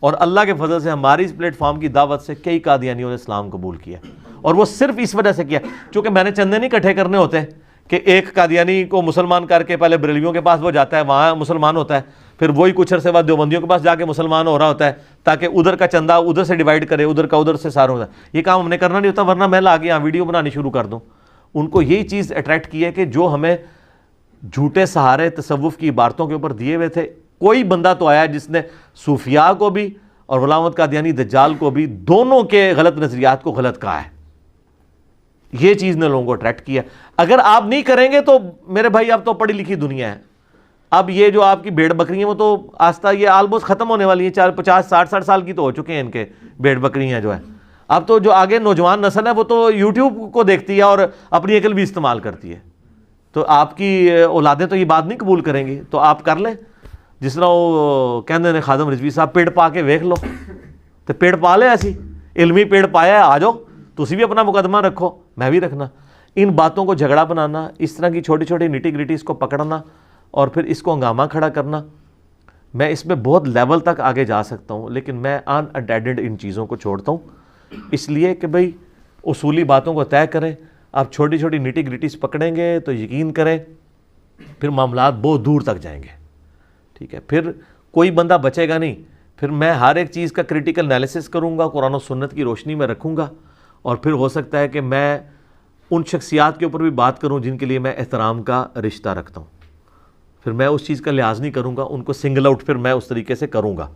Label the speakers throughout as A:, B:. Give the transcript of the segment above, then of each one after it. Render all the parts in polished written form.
A: اور اللہ کے فضل سے ہماری اس پلیٹ فارم کی دعوت سے کئی قادیانیوں نے اسلام قبول کیا، اور وہ صرف اس وجہ سے کیا چونکہ میں نے چندے نہیں اکٹھے کرنے ہوتے کہ ایک قادیانی کو مسلمان کر کے پہلے بریلویوں کے پاس وہ جاتا ہے، وہاں مسلمان ہوتا ہے، پھر وہی کچھ عرصے بعد دیوبندیوں کے پاس جا کے مسلمان ہو رہا ہوتا ہے تاکہ ادھر کا چندہ ادھر سے ڈیوائیڈ کرے، ادھر کا ادھر سے سارا ہوتا ہے۔ یہ کام ہم نے کرنا نہیں ہوتا، ورنہ میں لا کے یہاں ویڈیو بنانی شروع کر دوں۔ ان کو یہی چیز اٹریکٹ کی ہے کہ جو ہمیں جھوٹے سہارے تصوف کی عبارتوں کے اوپر دیے ہوئے تھے، کوئی بندہ تو آیا جس نے صوفیاء کو بھی اور غلام احمد قادیانی دجال کو بھی دونوں کے غلط نظریات کو غلط کہا ہے۔ یہ چیز نے لوگوں کو اٹریکٹ کیا۔ اگر آپ نہیں کریں گے تو میرے بھائی اب تو پڑھی لکھی دنیا ہے، اب یہ جو آپ کی بھیڑ بکری ہیں وہ تو آستہ یہ آلموسٹ ختم ہونے والی ہیں، 50 60 سال کی تو ہو چکے ہیں ان کے بھیڑ بکریاں جو ہے۔ اب تو جو آگے نوجوان نسل ہے وہ تو یوٹیوب کو دیکھتی ہے اور اپنی عقل بھی استعمال کرتی ہے، تو آپ کی اولادیں تو یہ بات نہیں قبول کریں گی، تو آپ کر لیں جس طرح وہ کہندے نے خادم رضوی صاحب، پیڑ پا کے ویکھ لو، تو پیڑ پا لے، ایسی علمی پیڑ پایا ہے، آ جاؤ تسی بھی اپنا مقدمہ رکھو، میں بھی رکھنا۔ ان باتوں کو جھگڑا بنانا، اس طرح کی چھوٹی چھوٹی نٹی گریٹیز کو پکڑنا اور پھر اس کو ہنگامہ کھڑا کرنا، میں اس میں بہت لیول تک آگے جا سکتا ہوں، لیکن میں ان اٹینڈڈ ان چیزوں کو چھوڑتا ہوں، اس لیے کہ بھئی اصولی باتوں کو طے کریں۔ آپ چھوٹی چھوٹی نٹی گریٹیز پکڑیں گے تو یقین کریں پھر معاملات بہت دور تک جائیں گے، ٹھیک ہے؟ پھر کوئی بندہ بچے گا نہیں، پھر میں ہر ایک چیز کا کریٹیکل انالیسس کروں گا، قرآن و سنت کی روشنی میں رکھوں گا، اور پھر ہو سکتا ہے کہ میں ان شخصیات کے اوپر بھی بات کروں جن کے لیے میں احترام کا رشتہ رکھتا ہوں، پھر میں اس چیز کا لحاظ نہیں کروں گا، ان کو سنگل آؤٹ پھر میں اس طریقے سے کروں گا۔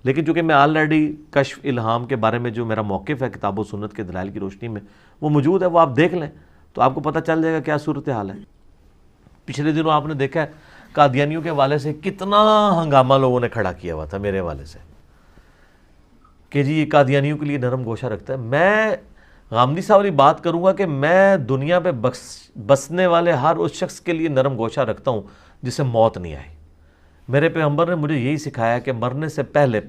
A: لیکن چونکہ میں آلریڈی کشف الہام کے بارے میں جو میرا موقف ہے کتاب و سنت کے دلائل کی روشنی میں وہ موجود ہے، وہ آپ دیکھ لیں تو آپ کو پتہ چل جائے گا کیا صورتحال ہے۔ پچھلے دنوں آپ نے دیکھا ہے قادیانیوں کے حوالے سے کتنا ہنگامہ لوگوں نے کھڑا کیا ہوا تھا میرے حوالے سے کہ جی یہ قادیانیوں کے لیے نرم گوشہ رکھتا ہے۔ میں غامدی صاحب والی بات کروں گا کہ میں دنیا پہ بسنے والے ہر اس شخص کے لیے نرم گوشہ رکھتا ہوں جسے موت نہیں آئی۔ میرے پیغمبر نے مجھے یہی سکھایا کہ مرنے سے پہلے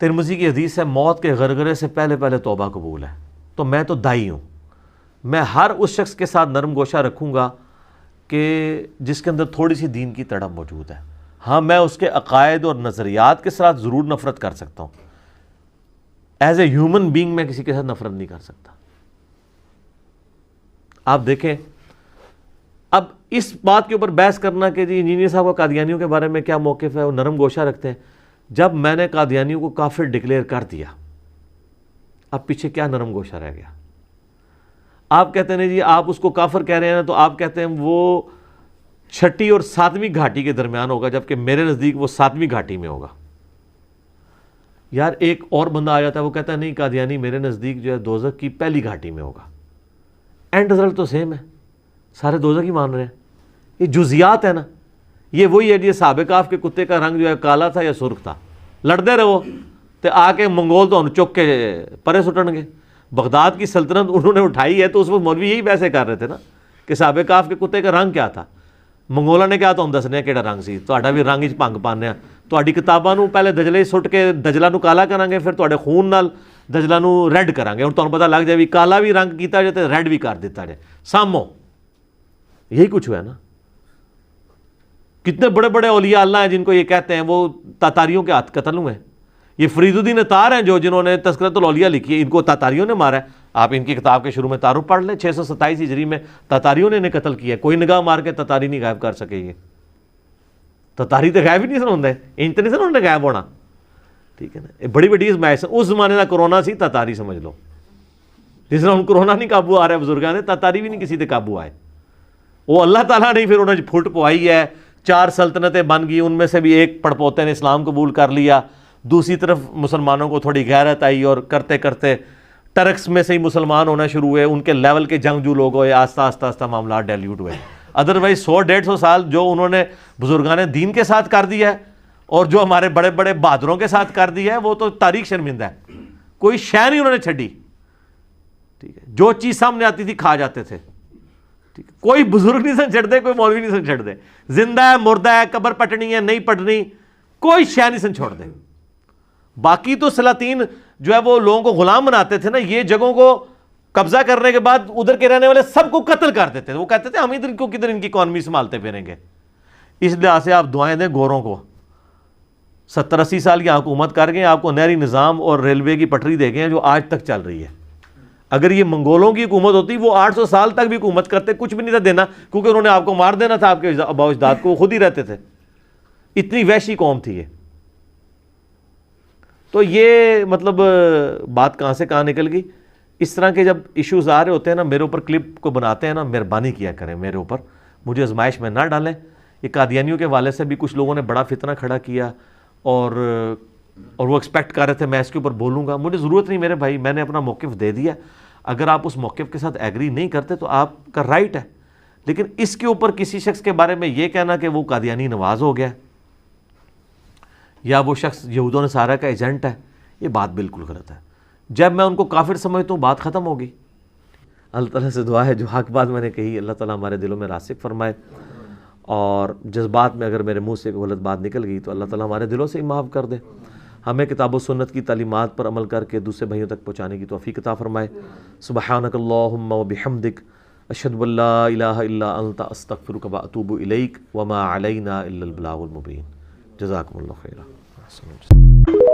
A: ترمذی کی حدیث ہے، موت کے غرغرے سے پہلے توبہ قبول ہے۔ تو میں تو دائی ہوں، میں ہر اس شخص کے ساتھ نرم گوشہ رکھوں گا کہ جس کے اندر تھوڑی سی دین کی تڑپ موجود ہے۔ ہاں میں اس کے عقائد اور نظریات کے ساتھ ضرور نفرت کر سکتا ہوں، ایز اے ہیومن بینگ میں کسی کے ساتھ نفرت نہیں کر سکتا۔ آپ دیکھیں اب اس بات کے اوپر بحث کرنا کہ جی انجینئر صاحب کا قادیانیوں کے بارے میں کیا موقف ہے، وہ نرم گوشہ رکھتے ہیں۔ جب میں نے قادیانیوں کو کافر ڈکلیئر کر دیا، اب پیچھے کیا نرم گوشہ رہ گیا؟ آپ کہتے ہیں جی آپ اس کو کافر کہہ رہے ہیں تو آپ کہتے ہیں وہ 6 اور 7ویں گھاٹی کے درمیان ہوگا، جبکہ میرے نزدیک وہ 7ویں گھاٹی میں ہوگا۔ یار ایک اور بندہ آ جاتا ہے وہ کہتا ہے نہیں قادیانی میرے نزدیک جو ہے دوزخ کی پہلی گھاٹی میں ہوگا، اینڈ رزلٹ تو سیم ہے، سارے دوزخ ہی مان رہے ہیں۔ یہ جزیات ہے نا، یہ وہی ہے جی صحابہ کہف کے کتے کا رنگ جو ہے کالا تھا یا سرخ تھا، لڑتے رہو تو آ کے منگول تو انہوں چک کے پرے سٹن گے۔ بغداد کی سلطنت انہوں نے اٹھائی ہے تو اس وقت مولوی یہی ویسے کر رہے تھے نا کہ صحابہ کہف کے کتے کا رنگ کیا تھا، منگولا نے کہا تو ہم دسنے کہڑا رنگ سی، تہاڈا بھی رنگ 'چ بھنگ پانے ہیں، تہاڈی کتاباں نو پہلے دجلے سٹ کے دجلہ نو کالا کریں گے، پھر تہاڈے خون نال دجلہ نو ریڈ کریں گے، ہن تہانوں پتہ لگ جائے بھی کالا بھی رنگ کیتا جائے تے ریڈ بھی کر دیتا جائے، سامو یہی کچھ ہوا ہے نا۔ کتنے بڑے بڑے اولیاء اللہ ہیں جن کو یہ کہتے ہیں وہ تاتاریوں کے ہاتھ قتل ہوئے ہیں۔ یہ فرید الدین اطار ہیں جنہوں نے تذکرۃ الاولیاء لکھی ہے، ان کو تاتاریوں نے مارا ہے۔ آپ ان کی کتاب کے شروع میں تعارف پڑھ لیں، 627 ہجری میں تاتاریوں نے انہیں قتل کیا ہے، کوئی نگاہ مار کے تاتاری نہیں غائب کر سکے۔ یہ تاتاری تو غائب ہی نہیں سن ہوندے، انج تو نہیں سن انہیں غائب ہونا، ٹھیک ہے نا۔ بڑی بڑی ازمائش، اس زمانے کا کرونا سی تاتاری سمجھ لو، جس طرح ہن کرونا نہیں قابو آ رہا ہے بزرگاں نے، تاتاری بھی نہیں کسی تے قابو آئے۔ وہ اللہ تعالیٰ نے پھر انہیں پھٹ پوائی ہے، 4 سلطنتیں بن گئی، ان میں سے بھی ایک پڑپوتے نے اسلام قبول کر لیا، دوسری طرف مسلمانوں کو تھوڑی غیرت آئی اور کرتے کرتے ٹرکس میں سے ہی مسلمان ہونا شروع ہوئے، ان کے لیول کے جنگجو لوگ ہوئے، آہستہ آہستہ معاملات ڈیلیوٹ ہوئے۔ ادروائز 100-150 سال جو انہوں نے بزرگان دین کے ساتھ کر دیا ہے اور جو ہمارے بڑے بڑے بہادروں کے ساتھ کر دیا ہے وہ تو تاریخ شرمندہ ہے، کوئی شے نہیں انہوں نے چھڈی، ٹھیک ہے۔ جو چیز سامنے آتی تھی کھا جاتے تھے، ٹھیک ہے۔ کوئی بزرگ نہیں سن چھڑ دے، کوئی مولوی نہیں سن چھڑ دے، زندہ ہے مردہ ہے، قبر پٹنی ہے نہیں پٹنی، کوئی شے نہیں سن چھوڑ دے۔ باقی تو سلاطین جو ہے وہ لوگوں کو غلام بناتے تھے نا، یہ جگہوں کو قبضہ کرنے کے بعد ادھر کے رہنے والے سب کو قتل کر دیتے تھے۔ وہ کہتے تھے ہم ادھر کو کدھر ان کی اکانومی سنبھالتے پھریں گے۔ اس لحاظ سے آپ دعائیں دیں گوروں کو، 70-80 سال کی حکومت کر گئے, آپ کو نہری نظام اور ریلوے کی پٹری دے گئے ہیں جو آج تک چل رہی ہے. اگر یہ منگولوں کی حکومت ہوتی وہ 800 سال تک بھی حکومت کرتے, کچھ بھی نہیں تھا دینا, کیونکہ انہوں نے آپ کو مار دینا تھا, آپ کے آباء و اجداد کو, وہ خود ہی رہتے تھے. اتنی وحشی قوم تھی یہ. تو یہ مطلب بات کہاں سے کہاں نکل گئی. اس طرح کے جب ایشوز آ رہے ہوتے ہیں نا, میرے اوپر کلپ کو بناتے ہیں نا, مہربانی کیا کریں میرے اوپر, مجھے آزمائش میں نہ ڈالیں. یہ قادیانیوں کے والے سے بھی کچھ لوگوں نے بڑا فتنہ کھڑا کیا, اور وہ ایکسپیکٹ کر رہے تھے میں اس کے اوپر بولوں گا. مجھے ضرورت نہیں میرے بھائی, میں نے اپنا موقف دے دیا. اگر آپ اس موقف کے ساتھ ایگری نہیں کرتے تو آپ کا رائٹ ہے, لیکن اس کے اوپر کسی شخص کے بارے میں یہ کہنا کہ وہ قادیانی نواز ہو گیا یا وہ شخص یہود و نصارہ کا ایجنٹ ہے, یہ بات بالکل غلط ہے. جب میں ان کو کافر سمجھتا ہوں بات ختم ہوگی. اللہ تعالیٰ سے دعا ہے جو حق بات میں نے کہی اللہ تعالیٰ ہمارے دلوں میں راسخ فرمائے, اور جذبات میں اگر میرے منہ سے کوئی غلط بات نکل گئی تو اللہ تعالیٰ ہمارے دلوں سے ہی معاف کر دے. ہمیں کتاب و سنت کی تعلیمات پر عمل کر کے دوسرے بھائیوں تک پہنچانے کی توفیق عطا فرمائے. سبحانک اللہم و بحمدک اشہد ان لا الہ الا انت استغفرک و اتوب الیک وما علینا الا البلاغ المبین. جزاکم اللہ خیرا.